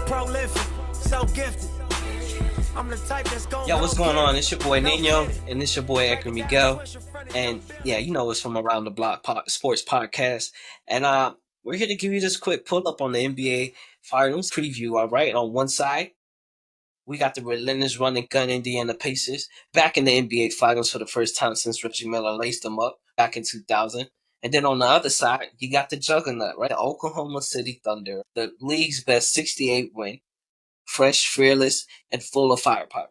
prolific, so gifted. I'm the type that's going. Yo, what's going on? It's your boy Niño, and it's your boy Edgar Miguel. And yeah, you know it's from Around the Block Sports Podcast. And we're here to give you this quick pull up on the NBA Finals preview. All right, on one side, we got the relentless running gun Indiana Pacers back in the NBA Finals for the first time since Reggie Miller laced them up back in 2000. And then on the other side, you got the juggernaut, right? The Oklahoma City Thunder, the league's best 68 win, fresh, fearless, and full of firepower.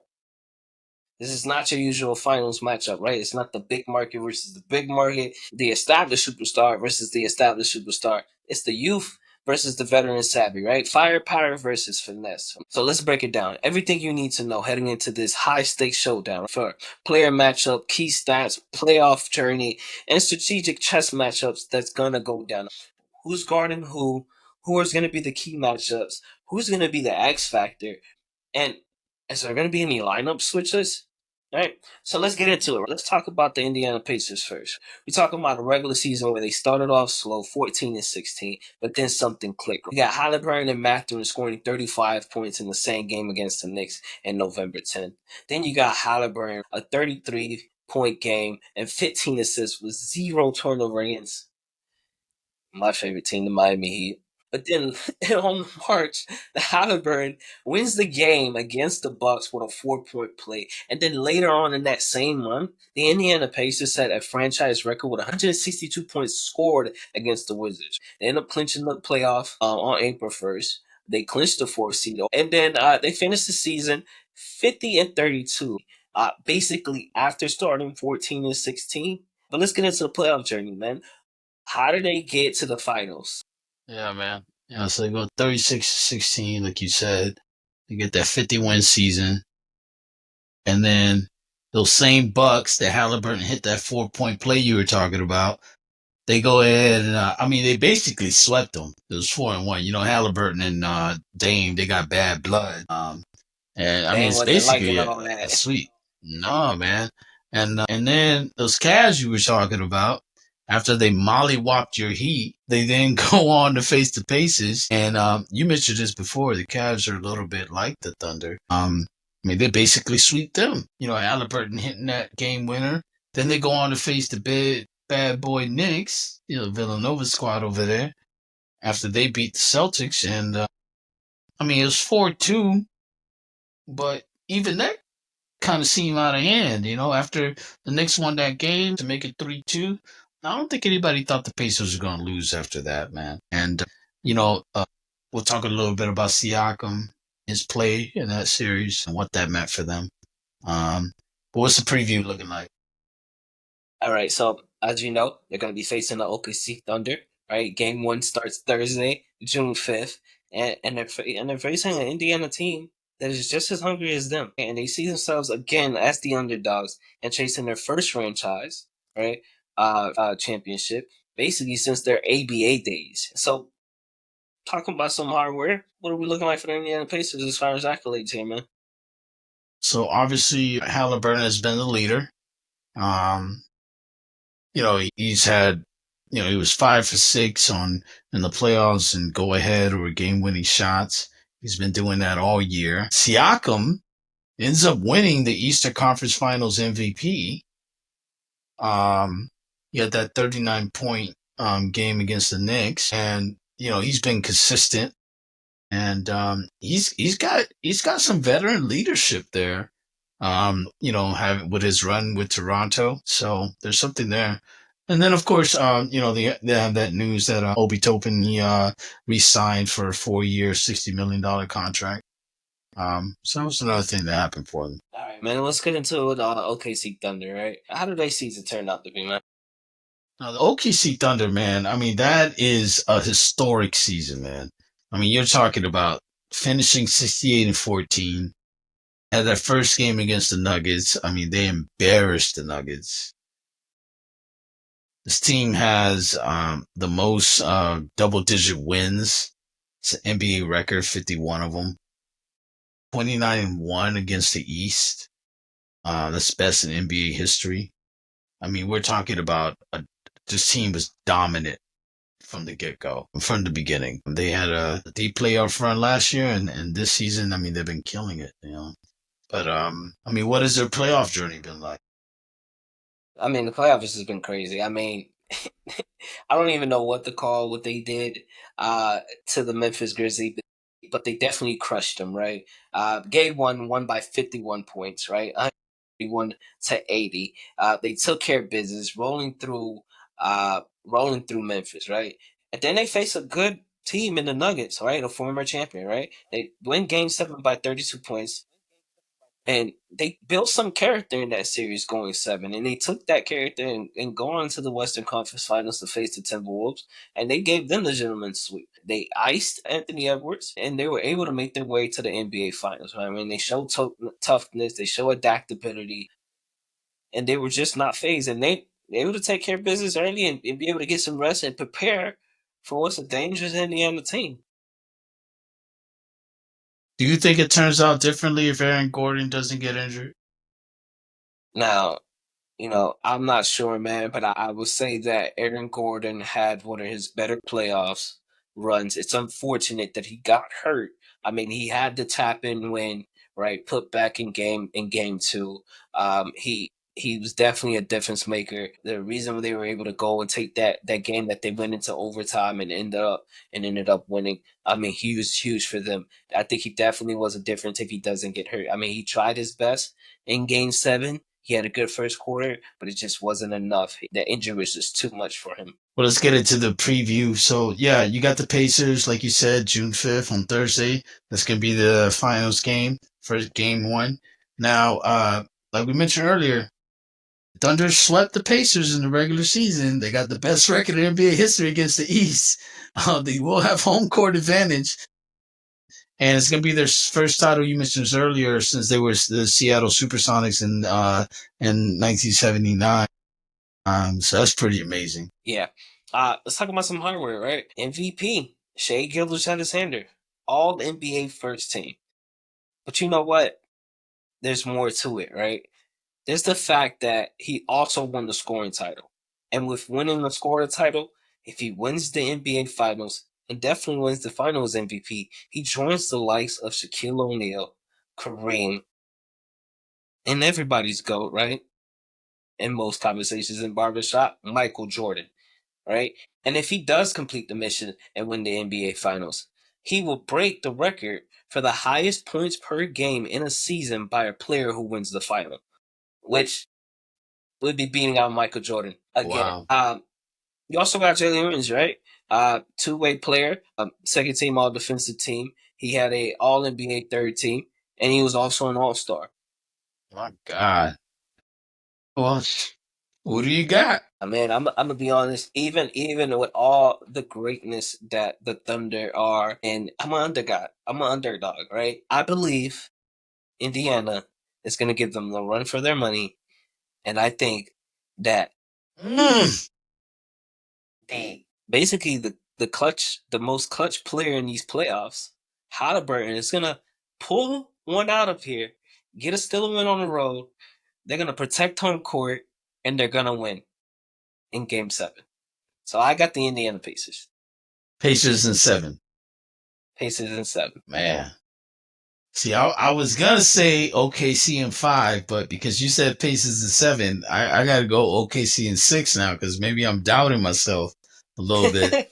This is not your usual finals matchup, right? It's not the big market versus the big market, the established superstar versus the established superstar. It's the youth versus the veteran savvy, right? Firepower versus finesse. So let's break it down. Everything you need to know heading into this high stakes showdown for player matchup, key stats, playoff journey, and strategic chess matchups that's gonna go down. Who's guarding who is gonna be the key matchups, who's gonna be the X factor, and is there going to be any lineup switches? All right, so let's get into it. Let's talk about the Indiana Pacers first. We're talking about a regular season where they started off slow, 14-16, but then something clicked. You got Halliburton and Mathurin scoring 35 points in the same game against the Knicks in November 10th. Then you got Halliburton, a 33-point game and 15 assists with 0 turnover against my favorite team, the Miami Heat. But then on March, the Halliburton wins the game against the Bucks with a 4-point play. And then later on in that same month, the Indiana Pacers set a franchise record with 162 points scored against the Wizards. They end up clinching the playoff on April 1st. They clinched the 4th seed. And then they finished the season 50-32. Basically after starting 14-16. But let's get into the playoff journey, man. How did they get to the finals? Yeah, man. Yeah, so they go 36-16, like you said. They get that 50-win season. And then those same Bucks that Halliburton hit that 4-point play you were talking about, they go ahead and, they basically swept them. It was 4-1. You know, Halliburton and Dame, they got bad blood. It's basically a sweep. No, man. And then those Cavs you were talking about, after they mollywopped your Heat, they then go on to face the Pacers. And you mentioned this before, the Cavs are a little bit like the Thunder. They basically sweep them. You know, Halliburton hitting that game winner. Then they go on to face the bad boy Knicks, you know, Villanova squad over there, after they beat the Celtics. And, it was 4-2, but even that kind of seemed out of hand, you know, after the Knicks won that game to make it 3-2. I don't think anybody thought the Pacers were going to lose after that, man. And, we'll talk a little bit about Siakam, his play in that series, and what that meant for them. But what's the preview looking like? All right, so as you know, they're going to be facing the OKC Thunder, right? Game 1 starts Thursday, June 5th, and they're facing an Indiana team that is just as hungry as them. And they see themselves again as the underdogs and chasing their first franchise, right? Championship, basically since their ABA days. So, talking about some hardware, what are we looking like for the Indiana Pacers as far as accolades here, man? So, obviously, Halliburton has been the leader. He's had, he was 5 for 6 in the playoffs and go ahead or game-winning shots. He's been doing that all year. Siakam ends up winning the Eastern Conference Finals MVP. He had that 39-point game against the Knicks, and he's been consistent, and he's got some veteran leadership there. With his run with Toronto, so there's something there. And then of course, they have that news that Obi Toppin he re-signed for a 4-year, $60 million contract. So that was another thing that happened for them. All right, man. Let's get into the OKC Thunder, right? How did their season turn out to be, man? Now, the OKC Thunder, man, that is a historic season, man. You're talking about finishing 68-14. Had their first game against the Nuggets. They embarrassed the Nuggets. This team has the most double-digit wins. It's an NBA record, 51 of them. 29-1 against the East. That's best in NBA history. We're talking about this team was dominant from the get-go, from the beginning. They had a deep playoff run last year, and this season, I mean, they've been killing it, you know. But I mean, what has their playoff journey been like? I mean, the playoffs has been crazy. I mean, I don't even know what to call what they did uh, to the Memphis Grizzlies, but they definitely crushed them, right? Game one won by 51 points, right? 131-80. They took care of business, rolling through Memphis, right? And then they face a good team in the Nuggets, right? A former champion, right? They win Game 7 by 32 points. And they built some character in that series going seven, and they took that character and go on to the Western Conference Finals to face the Timberwolves, and they gave them the gentleman's sweep. They iced Anthony Edwards, and they were able to make their way to the NBA Finals. Right? I mean, they showed toughness, they show adaptability, and they were just not phased. And they able to take care of business early and be able to get some rest and prepare for what's a dangerous Indiana team. Do you think it turns out differently if Aaron Gordon doesn't get injured? Now, I'm not sure, man, but I would say that Aaron Gordon had one of his better playoffs runs. It's unfortunate that he got hurt. I mean, he had the tap in win, right? Put back in game two. He was definitely a difference maker. The reason they were able to go and take that game that they went into overtime and ended up winning. I mean, huge for them. I think he definitely was a difference if he doesn't get hurt. I mean, he tried his best in game seven. He had a good first quarter, but it just wasn't enough. The injury was just too much for him. Well, let's get into the preview. So, yeah, you got the Pacers, like you said, June 5th on Thursday. That's going to be the finals game, first game one. Now, like we mentioned earlier, Thunder swept the Pacers in the regular season. They got the best record in NBA history against the East. They will have home court advantage. And it's going to be their first title, you mentioned this earlier, since they were the Seattle Supersonics in 1979. So that's pretty amazing. Yeah. Let's talk about some hardware, right? MVP, Shea Gilgeous-Alexander, all NBA first team. But you know what? There's more to it, right? There's the fact that he also won the scoring title. And with winning the scoring title, if he wins the NBA Finals and definitely wins the Finals MVP, he joins the likes of Shaquille O'Neal, Kareem, and everybody's GOAT, right? In most conversations in barbershop, Michael Jordan, right? And if he does complete the mission and win the NBA Finals, he will break the record for the highest points per game in a season by a player who wins the final, which would be beating out Michael Jordan again. Wow. You also got Jalen Owens, right? Two-way player, second team All Defensive team. He had a All NBA third team, and he was also an All Star. My God. Well, what do you got? I mean, I'm gonna be honest. Even with all the greatness that the Thunder are, and I'm an underdog, right? I believe Indiana is gonna give them the run for their money, and I think that Mm. basically the most clutch player in these playoffs, Halliburton, is gonna pull one out of here, get a still win on the road. They're gonna protect home court, and they're gonna win in Game 7. So I got the Indiana Pacers. Pacers in 7. Pacers in 7. Man. See, I was going to say OKC in 5, but because you said Pacers in 7, I got to go OKC in 6 now because maybe I'm doubting myself a little bit. I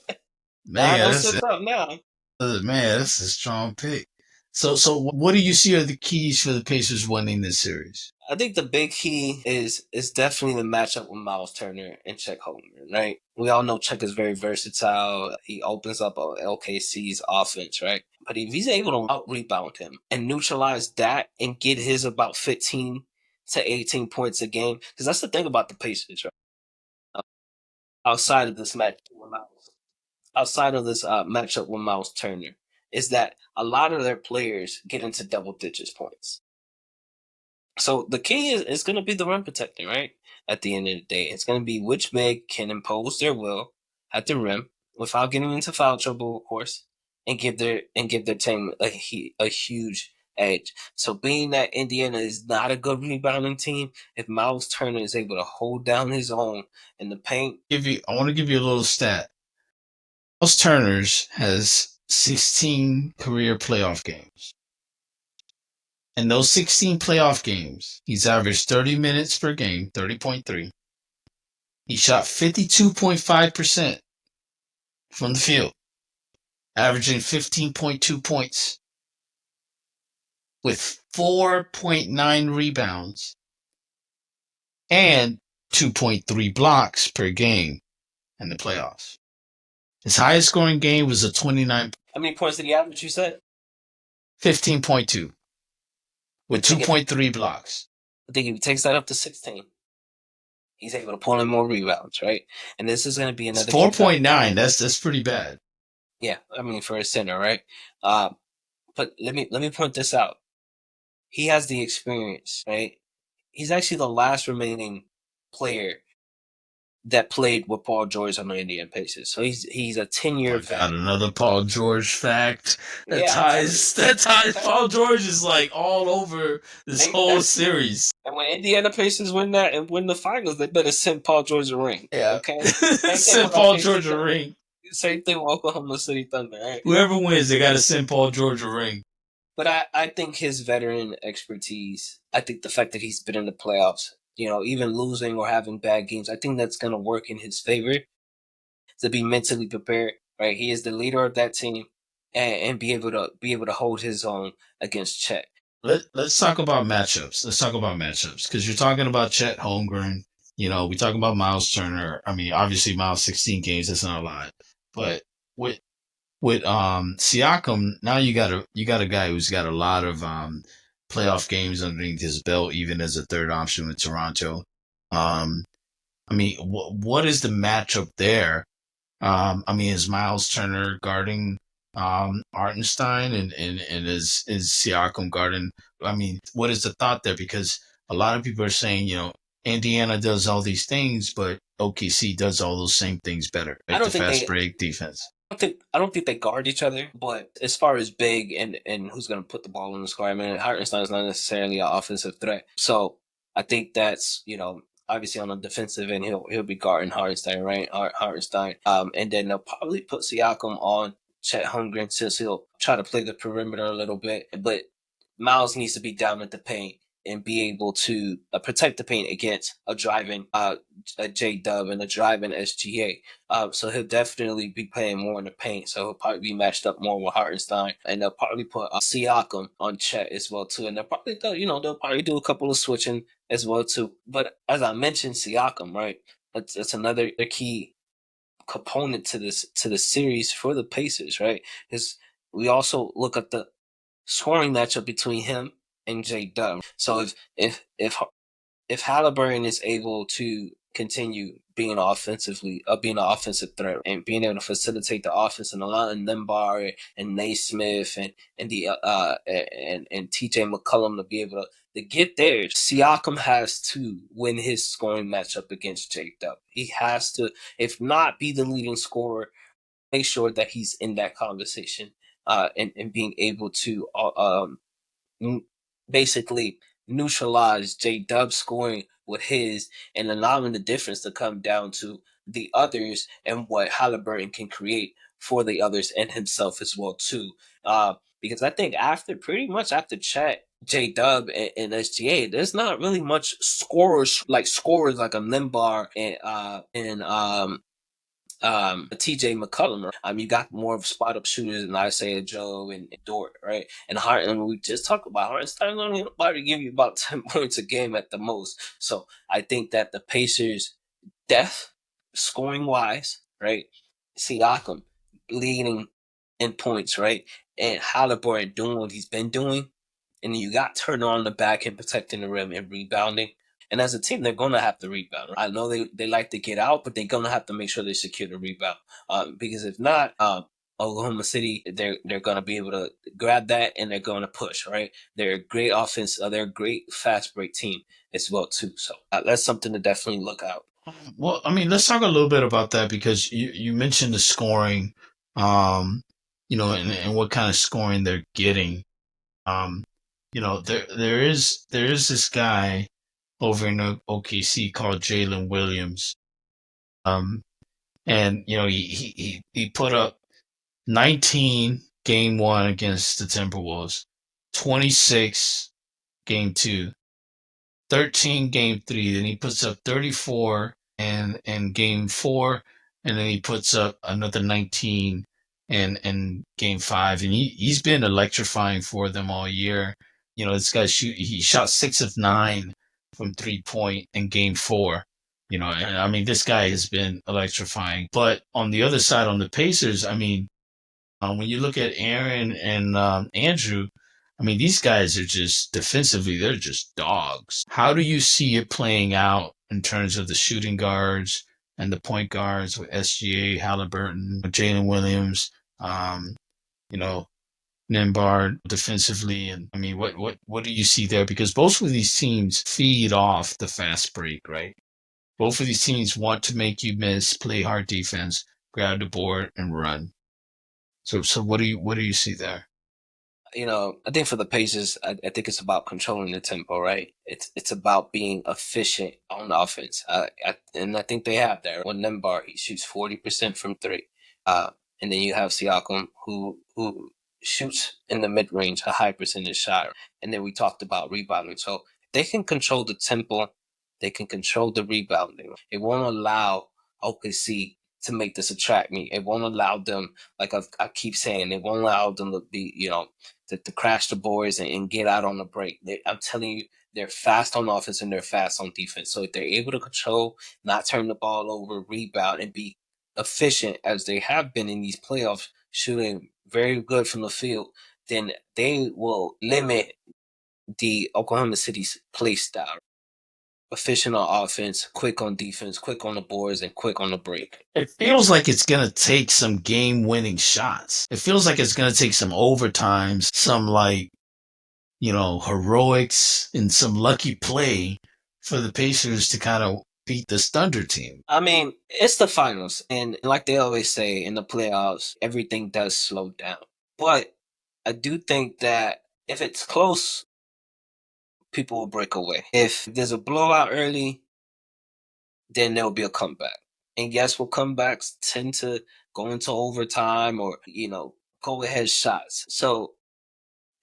Man, know what's up now. that's a strong pick. So what do you see are the keys for the Pacers winning this series? I think the big key is definitely the matchup with Miles Turner and Chet Holmgren, right? We all know Chet is very versatile. He opens up LKC's offense, right? But if he's able to out-rebound him and neutralize that and get his about 15 to 18 points a game, because that's the thing about the Pacers, right? Outside of this matchup with Miles Turner, is that a lot of their players get into double digits points. So the key is going to be the rim protecting, right? At the end of the day, it's going to be which big can impose their will at the rim without getting into foul trouble, of course, and give their team a huge edge. So being that Indiana is not a good rebounding team, if Miles Turner is able to hold down his own in the paint, I want to give you a little stat. Miles Turner's has 16 career playoff games. In those 16 playoff games, he's averaged 30 minutes per game, 30.3. He shot 52.5% from the field, averaging 15.2 points with 4.9 rebounds and 2.3 blocks per game in the playoffs. His highest scoring game was a 29. How many points did he average, you said? 15.2 with 2.3 blocks. I think if he takes that up to 16, he's able to pull in more rebounds, right? And this is going to be another 4.9. That's pretty bad. Yeah, I mean for a center, right? But let me point this out. He has the experience, right? He's actually the last remaining player that played with Paul George on the Indiana Pacers. So he's a 10-year vet. Got another Paul George fact that Yeah, ties Paul George is like all over this whole series. And when Indiana Pacers win that and win the finals, they better send Paul George a ring. Yeah. Okay? Send Paul George a ring. Same thing with Oklahoma City Thunder, right? Whoever wins, they gotta send Paul George a ring. But I think his veteran expertise, I think the fact that he's been in the playoffs, even losing or having bad games, I think that's going to work in his favor to be mentally prepared, right? He is the leader of that team and be able to hold his own against Chet. Let's talk about matchups. Because you're talking about Chet Holmgren. We talk about Miles Turner. I mean, obviously Miles 16 games, that's not a lot. But with Siakam, now you got a guy who's got a lot of playoff games underneath his belt, even as a third option with Toronto. I mean, what is the matchup there? I mean, is Miles Turner guarding Hartenstein and is Siakam guarding? I mean, what is the thought there? Because a lot of people are saying, Indiana does all these things, but OKC does all those same things better. Right? The fast break defense. I don't think they guard each other, but as far as big and who's going to put the ball in the score, I mean, Hartenstein is not necessarily an offensive threat. So I think that's, obviously on the defensive end, he'll be guarding Hartenstein, right? Hartenstein. And then they'll probably put Siakam on Chet Holmgren since he'll try to play the perimeter a little bit. But Miles needs to be down at the paint and be able to protect the paint against a driving J-Dub and a driving SGA. So he'll definitely be playing more in the paint. So he'll probably be matched up more with Hartenstein. And they'll probably put Siakam on Chet as well, too. And they'll probably do a couple of switching as well, too. But as I mentioned, Siakam, right? That's another key component to the series for the Pacers, right? Because we also look at the scoring matchup between him and J-Dub. So if Halliburton is able to continue being an offensive threat and being able to facilitate the offense and allowing Lembar and Naismith and TJ McCollum to be able to get there, Siakam has to win his scoring matchup against J-Dub. He has to, if not be the leading scorer, make sure that he's in that conversation and being able to basically neutralize J-Dub scoring with his and allowing the difference to come down to the others and what Halliburton can create for the others and himself as well too. Because I think after Chet, J-Dub and SGA, there's not really much scorers like a Limbar and TJ McCollum. You got more of spot up shooters than Isaiah Joe and Dort, right? And Harden, we just talked about Hardenstein only about to give you about 10 points a game at the most. So I think that the Pacers' depth, scoring wise, right? Siakam leading in points, right? And Halliburton doing what he's been doing. And then you got Turner on the back and protecting the rim and rebounding. And as a team, they're going to have to rebound. I know they like to get out, but they're going to have to make sure they secure the rebound. Because if not, Oklahoma City, they're going to be able to grab that and they're going to push, right? They're a great offense. They're a great fast break team as well, too. So that's something to definitely look out. Well, I mean, let's talk a little bit about that because you mentioned the scoring, and what kind of scoring they're getting. There is this guy over in OKC called Jalen Williams. And he put up 19 game one against the Timberwolves, 26 game two, 13 game three. Then he puts up 34 and game four, and then he puts up another 19 and game five. And he's been electrifying for them all year. This guy he shot 6 of 9 from 3 point in game four. And I mean, this guy has been electrifying. But on the other side, on the Pacers, I mean, when you look at Aaron and Andrew, I mean, these guys are just defensively, they're just dogs. How do you see it playing out in terms of the shooting guards and the point guards with SGA, Halliburton, Jalen Williams, you know, Nembhard defensively? And I mean, what do you see there? Because both of these teams feed off the fast break, right? Both of these teams want to make you miss, play hard defense, grab the board, and run. So what do you see there? I think for the Pacers, I think it's about controlling the tempo, right? It's about being efficient on offense, and I think they have that. When Nembhard, he shoots 40% from three, and then you have Siakam who shoots in the mid range a high percentage shot, and then we talked about rebounding. So they can control the tempo, they can control the rebounding. It won't allow OKC to make this attract me. It won't allow them, like I keep saying, it won't allow them to be, to crash the boards and get out on the break. I'm telling you, they're fast on offense and they're fast on defense. So if they're able to control, not turn the ball over, rebound, and be efficient as they have been in these playoffs, shooting very good from the field, then they will limit the Oklahoma City's play style. Efficient on offense, quick on defense, quick on the boards, and quick on the break. It feels like it's going to take some game-winning shots. It feels like it's going to take some overtimes, some heroics and some lucky play for the Pacers to kind of beat this Thunder team. I mean, it's the finals, and like they always say in the playoffs, everything does slow down. But I do think that if it's close, people will break away. If there's a blowout early, then there'll be a comeback. And guess what? Comebacks tend to go into overtime or, go ahead shots. So,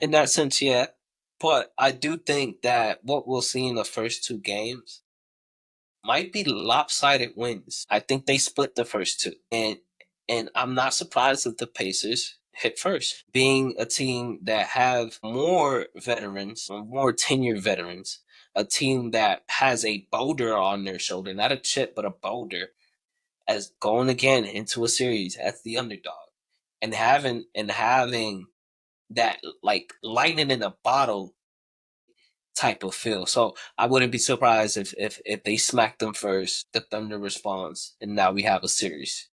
in that sense, yeah. But I do think that what we'll see in the first two games might be lopsided wins. I think they split the first two. And I'm not surprised that the Pacers hit first. Being a team that have more veterans, more tenured veterans, a team that has a boulder on their shoulder, not a chip, but a boulder, as going again into a series as the underdog. And having that like lightning in a bottle type of feel. So I wouldn't be surprised if they smack them first, the Thunder responds, and now we have a series.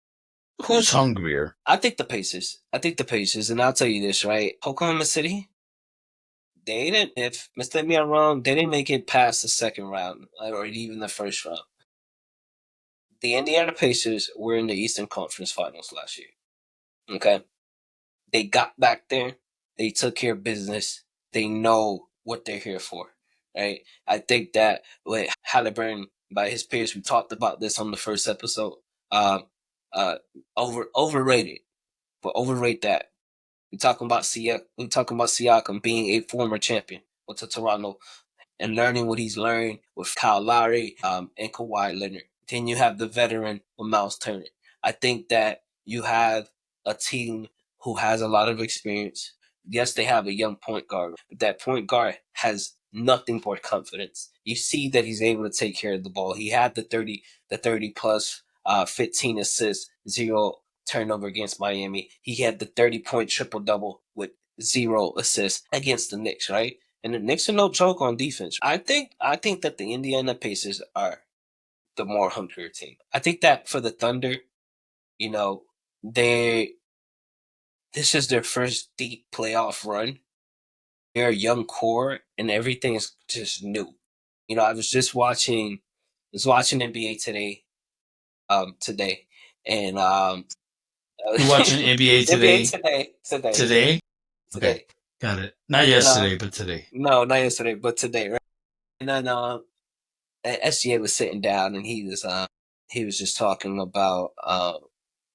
Who's hungrier? I think the Pacers. And I'll tell you this, right? Oklahoma City, they didn't, if mistake me I'm wrong, they didn't make it past the second round or even the first round. The Indiana Pacers were in the Eastern Conference Finals last year. Okay? They got back there. They took care of business. They know what they're here for, right? I think that with Halliburton, by his peers, we talked about this on the first episode. Overrated, but overrate that. We're talking about Siakam being a former champion with the Toronto and learning what he's learned with Kyle Lowry and Kawhi Leonard. Then you have the veteran with Miles Turner. I think that you have a team who has a lot of experience. Yes, they have a young point guard, but that point guard has nothing but confidence. You see that he's able to take care of the ball. He had the 30 plus 15 assists, 0 turnover against Miami. He had the 30-point triple-double with 0 assists against the Knicks, right? And the Knicks are no joke on defense. I think that the Indiana Pacers are the more hungrier team. I think that for the Thunder, this is their first deep playoff run. They're a young core, and everything is just new. I was watching NBA today, and You watching NBA today? Today. Okay, got it. Not yesterday, but today. No, not yesterday, but today, right? And then SGA was sitting down, and he was he was just talking about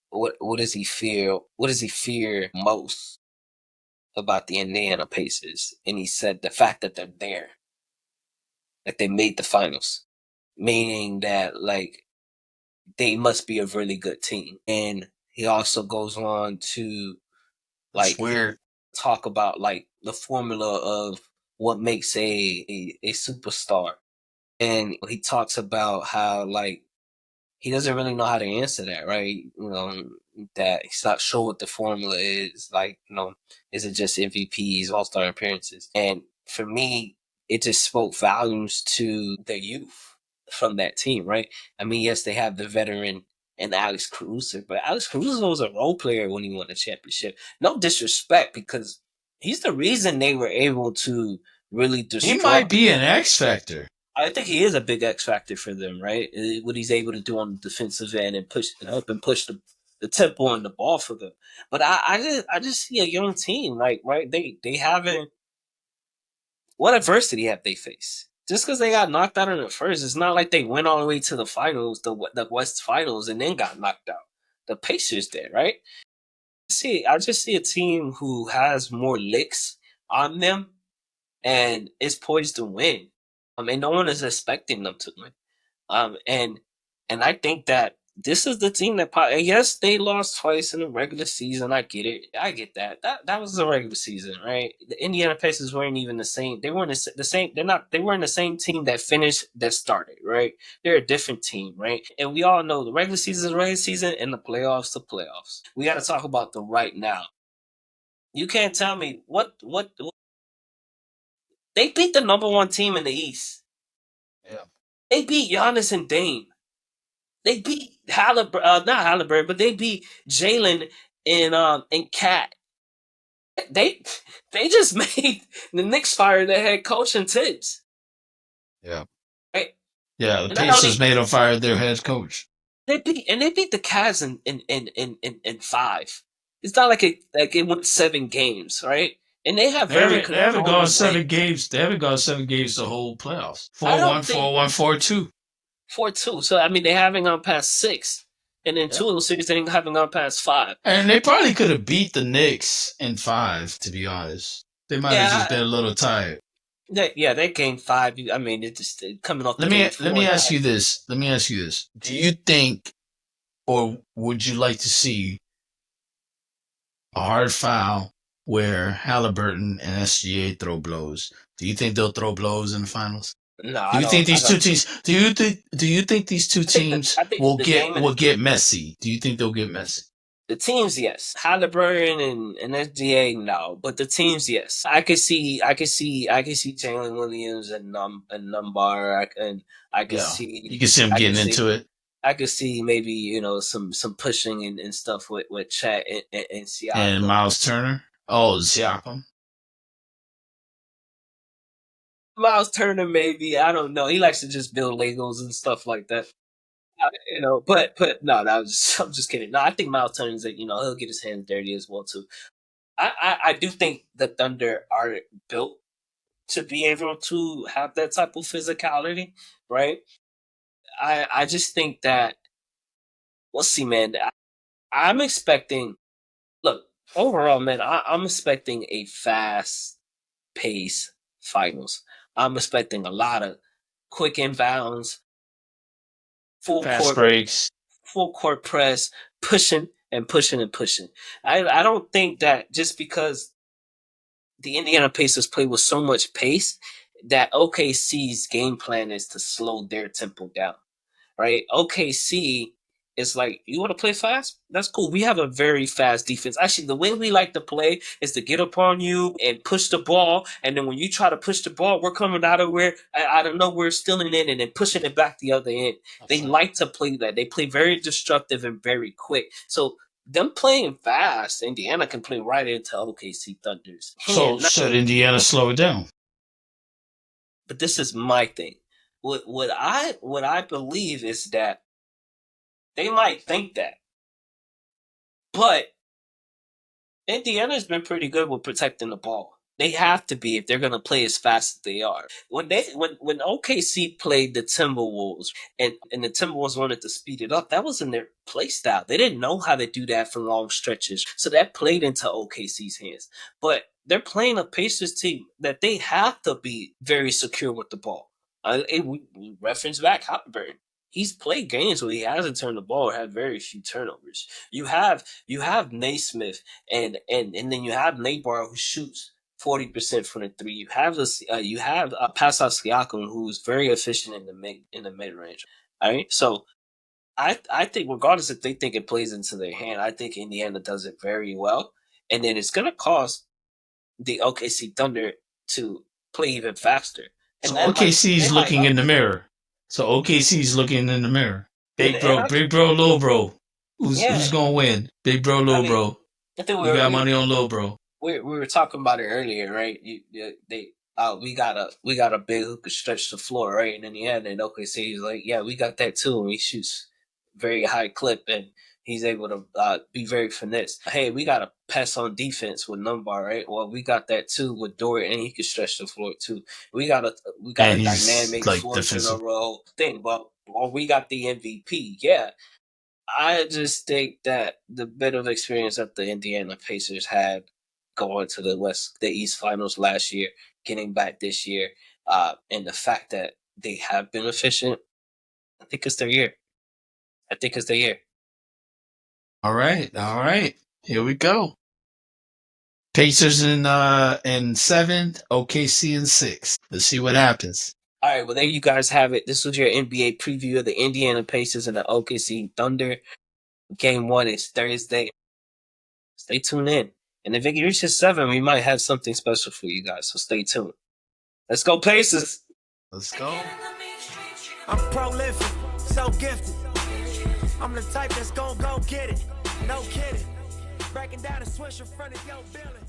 what does he fear? What does he fear most about the Indiana Pacers? And he said the fact that they're there, that they made the finals, meaning that like they must be a really good team. And he also goes on to It's like weird. talk about like the formula of what makes a superstar. And he talks about how like he doesn't really know how to answer that, right? That he's not sure what the formula is. Like, is it just MVPs, All Star appearances? And for me, it just spoke volumes to the youth from that team, right? I mean, yes, they have the veteran and Alex Caruso, but Alex Caruso was a role player when he won the championship. No disrespect, because he's the reason they were able to really He destroy. might be an X factor. I think he is a big X factor for them, right? What he's able to do on the defensive end and push the tempo on the ball for them. But I just see a young team, like, right? They haven't, what adversity have they faced? Just because they got knocked out in the first, it's not like they went all the way to the finals, the West Finals, and then got knocked out. The Pacers did, right? I just see a team who has more licks on them and is poised to win. And no one is expecting them to win. And I think that this is the team that yes, they lost twice in the regular season. I get it. I get that. That was the regular season, right? The Indiana Pacers weren't even the same. They weren't the same. They're not. They weren't the same team that finished that started, right? They're a different team, right? And we all know the regular season is regular season, and the playoffs the playoffs. We got to talk about the right now. You can't tell me what they beat the number one team in the East. Yeah. They beat Giannis and Dame. They beat not Halliburton, but they beat Jalen and Cat. They they just made the Knicks fire their head coach and Tibbs. Yeah. Right? Yeah, the And I know Pacers made them fire their head coach. they beat the Cavs in five. It's not like it went 7 games, right? And they have very They haven't gone controlling win. 7 games. They haven't gone 7 games the whole playoffs. I 4-1, don't think 4-1, 4-2. 4-2. So I mean they haven't gone past 6. And then Yeah. 2 of those series they haven't gone past 5. And they probably could have beat the Knicks in 5, to be honest. They might have just Yeah, been a little tired. They game 5. I mean, it just coming off the Let game me 4. ask you this. Let me ask you this. Do you think, or would you like to see a hard foul where Halliburton and SGA throw blows? Do you think they'll throw blows in the finals? No, Do I you think don't. I these two don't. teams? Do you think these two teams I think will the game and get messy? Do you think they'll get messy? the teams, yes. Halliburton and SGA, no. But the teams, yes. I could see Jalen Williams and Numbar. I could Yeah, you can see them I could getting see into it. I could see maybe some pushing and stuff with Chet and And Siakam. Miles Turner. Oh, Siakam. Miles Turner, maybe, I don't know. He likes to just build Legos and stuff like that. But no, that was just, I'm just kidding. No, I think Miles Turner's he'll get his hands dirty as well too. I do think the Thunder are built to be able to have that type of physicality, right? I just think that we'll see, man. I'm expecting. Look, overall, man, I'm expecting a fast pace finals. I'm expecting a lot of quick inbounds, full Fast court breaks. full court press, pushing and pushing and pushing. I don't think that just because the Indiana Pacers play with so much pace that OKC's game plan is to slow their tempo down, right? OKC is like, you want to play fast? That's cool. We have a very fast defense. Actually, the way we like to play is to get up on you and push the ball, and then when you try to push the ball, we're coming out of nowhere, stealing it, and then pushing it back the other end. They like to play that. They play very destructive and very quick. So them playing fast, Indiana can play right into OKC Thunder's So hand. should Indiana slow it down? But this is my thing. What I believe is that they might think that, but Indiana's been pretty good with protecting the ball. They have to be if they're gonna play as fast as they are. When OKC played the Timberwolves and the Timberwolves wanted to speed it up, that was in their play style. They didn't know how to do that for long stretches, so that played into OKC's hands. But they're playing a Pacers team that they have to be very secure with the ball. We reference back Halliburton. He's played games where he hasn't turned the ball or had very few turnovers. You have Naismith and then you have Nabar who shoots 40% from the three. You have Pascal Siakam who's very efficient in the mid range. All right, so I think regardless if they think it plays into their hand, I think Indiana does it very well, and then it's gonna cause the OKC Thunder to play even faster. And So that OKC's looking in the mirror. So OKC's looking in the mirror. Big bro, little bro. Who's gonna win? Big bro, little bro. I think we got money on little bro. We were talking about it earlier, right? We got a big who could stretch the floor, right? And in the end, and OKC he's like, yeah, we got that too, and he shoots very high clip, and he's able to be very finesse. Hey, we got a pass on defense with Numbar, right? Well, we got that too with Dort, and he can stretch the floor too. We got a dynamic like force in a row thing. Well, we got the MVP, yeah. I just think that the bit of experience that the Indiana Pacers had going to the East Finals last year, getting back this year, and the fact that they have been efficient, I think it's their year. All right. Here we go. Pacers in 7, OKC in 6. Let's see what happens. All right, well, there you guys have it. This was your NBA preview of the Indiana Pacers and the OKC Thunder. Game 1 is Thursday. Stay tuned in. And if it reaches 7, we might have something special for you guys, so stay tuned. Let's go, Pacers! Let's go. I'm prolific, so gifted. I'm the type that's gon' go get it. No kidding. Breaking down a swish in front of your building.